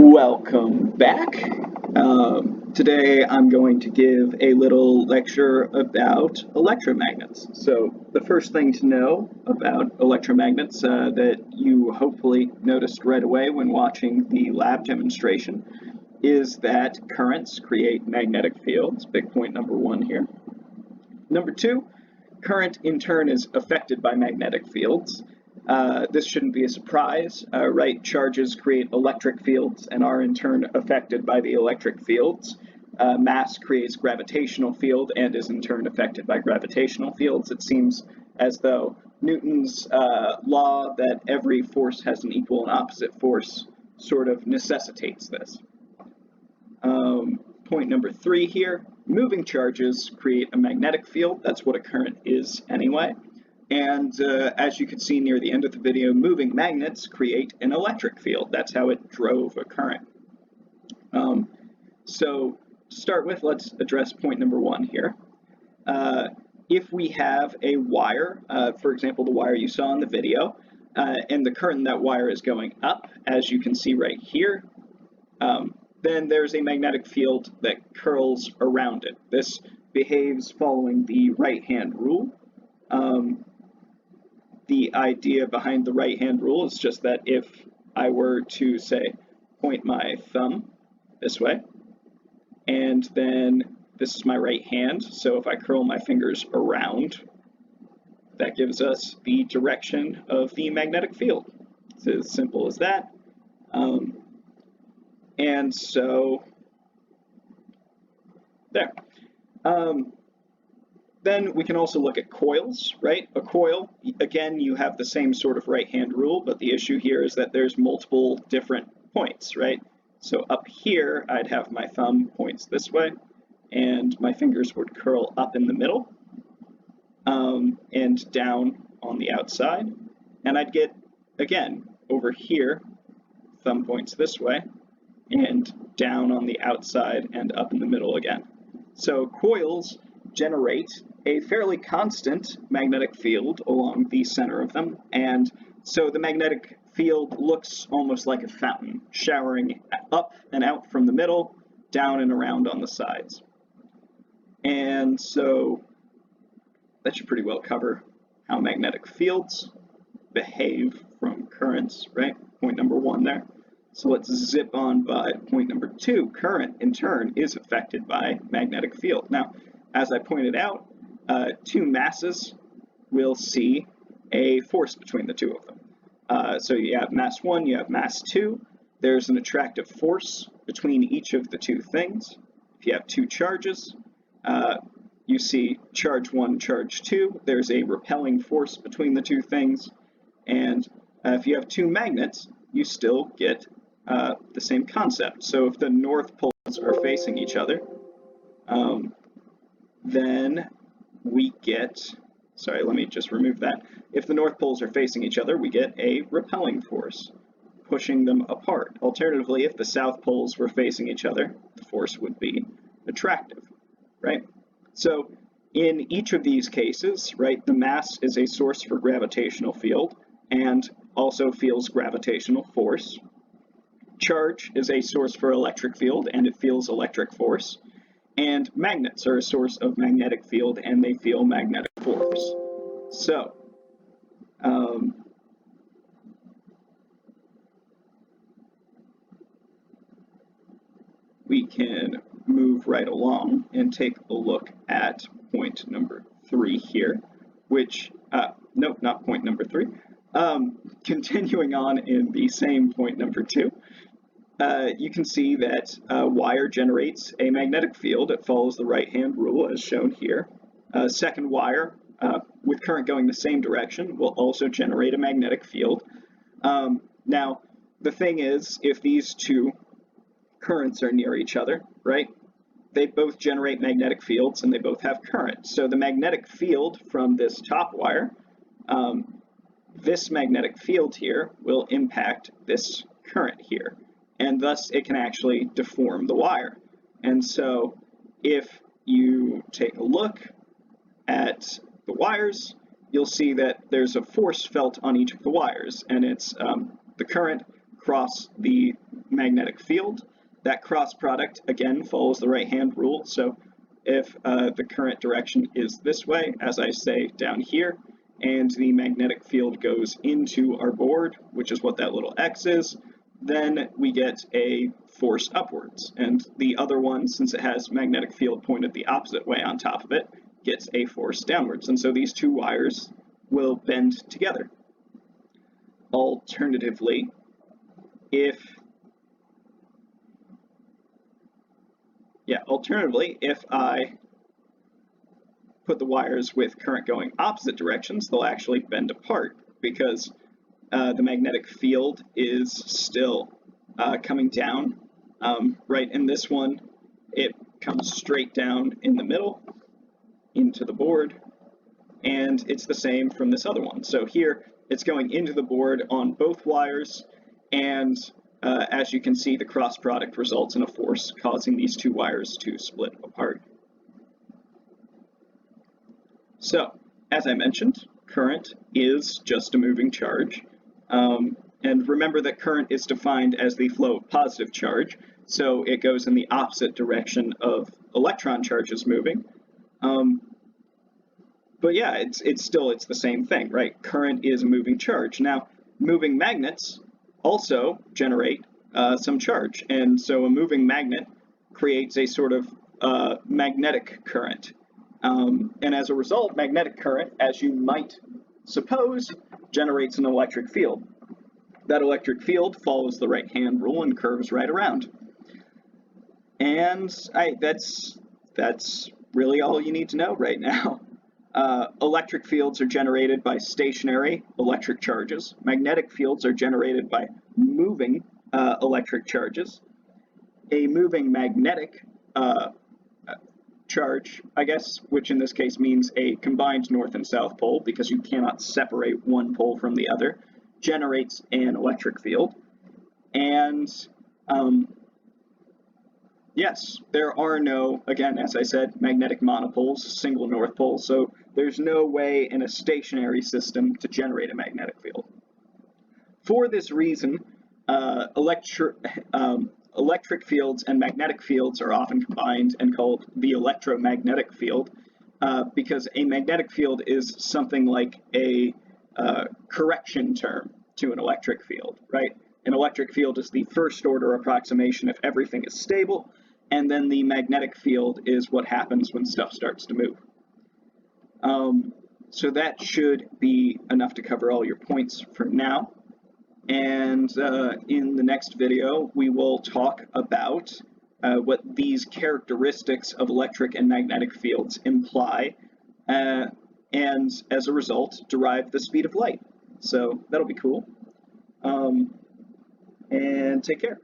Welcome back. Today I'm going to give a little lecture about electromagnets. So the first thing to know about electromagnets that you hopefully noticed right away when watching the lab demonstration is that currents create magnetic fields. Big point number one here. Number two, current in turn is affected by magnetic fields. This shouldn't be a surprise, right? Charges create electric fields and are in turn affected by the electric fields. Mass creates gravitational field and is in turn affected by gravitational fields. It seems as though Newton's law that every force has an equal and opposite force sort of necessitates this. Point number three here, moving charges create a magnetic field. That's what a current is anyway. And as you can see near the end of the video, moving magnets create an electric field. That's how it drove a current. So to start with, let's address point number one here. If we have a wire, for example, the wire you saw in the video, and the current in that wire is going up, as you can see right here, then there's a magnetic field that curls around it. This behaves following the right-hand rule. The idea behind the right-hand rule is just that if I were to, say, point my thumb this way, and then this is my right hand, so if I curl my fingers around, that gives us the direction of the magnetic field. It's as simple as that. And so, there. Then we can also look at coils, right? A coil, again, you have the same sort of right-hand rule, but the issue here is that there's multiple different points, right? So up here, I'd have my thumb points this way, and my fingers would curl up in the middle, and down on the outside. And I'd get, again, over here, thumb points this way, and down on the outside and up in the middle again. So coils generate a fairly constant magnetic field along the center of them, and so the magnetic field looks almost like a fountain, showering up and out from the middle, down and around on the sides. And so that should pretty well cover how magnetic fields behave from currents, right? Point number one there. So let's zip on by point number two. Current, in turn, is affected by magnetic field. Now, as I pointed out, two masses will see a force between the two of them. So you have mass 1, you have mass 2. There's an attractive force between each of the two things. If you have two charges, you see charge 1, charge 2. There's a repelling force between the two things. And if you have two magnets, you still get the same concept. So if the north poles are facing each other, then we get, sorry, let me just remove that. If the north poles are facing each other, we get a repelling force, pushing them apart. Alternatively, if the south poles were facing each other, the force would be attractive, right? So in each of these cases, right, the mass is a source for gravitational field and also feels gravitational force. Charge is a source for electric field and it feels electric force. And magnets are a source of magnetic field and they feel magnetic force. So, we can move right along and take a look at point number 3 here, which, nope, not point number 3. Continuing on in the same point number 2. You can see that wire generates a magnetic field. It follows the right-hand rule as shown here. Second wire, with current going the same direction, will also generate a magnetic field. Now, the thing is, if these two currents are near each other, right, they both generate magnetic fields and they both have current. So the magnetic field from this top wire, this magnetic field here will impact this current here. And thus it can actually deform the wire. And so if you take a look at the wires, you'll see that there's a force felt on each of the wires, and it's the current cross the magnetic field. That cross product, again, follows the right-hand rule. So if the current direction is this way, as I say down here, and the magnetic field goes into our board, which is what that little X is, then we get a force upwards. And the other one, since it has magnetic field pointed the opposite way on top of it, gets a force downwards. And so these two wires will bend together. Alternatively, if I put the wires with current going opposite directions, they'll actually bend apart because the magnetic field is still coming down. Right in this one, it comes straight down in the middle into the board, and it's the same from this other one. So here, it's going into the board on both wires, and as you can see, the cross product results in a force causing these two wires to split apart. So, as I mentioned, current is just a moving charge. And remember that current is defined as the flow of positive charge, so it goes in the opposite direction of electron charges moving. But yeah, it's the same thing, right? Current is a moving charge. Now, moving magnets also generate some charge, and so a moving magnet creates a sort of magnetic current. And as a result, magnetic current, as you might suppose, generates an electric field. That electric field follows the right-hand rule and curves right around. And that's really all you need to know right now. Electric fields are generated by stationary electric charges. Magnetic fields are generated by moving electric charges. A moving magnetic charge, I guess, which in this case means a combined north and south pole because you cannot separate one pole from the other, generates an electric field. And yes, there are no, again, as I said, magnetic monopoles, single north pole, so there's no way in a stationary system to generate a magnetic field. For this reason, electric fields and magnetic fields are often combined and called the electromagnetic field, because a magnetic field is something like a correction term to an electric field, right? An electric field is the first order approximation if everything is stable, and then the magnetic field is what happens when stuff starts to move. So that should be enough to cover all your points for now. And in the next video, we will talk about what these characteristics of electric and magnetic fields imply, and as a result, derive the speed of light. So that'll be cool. And take care.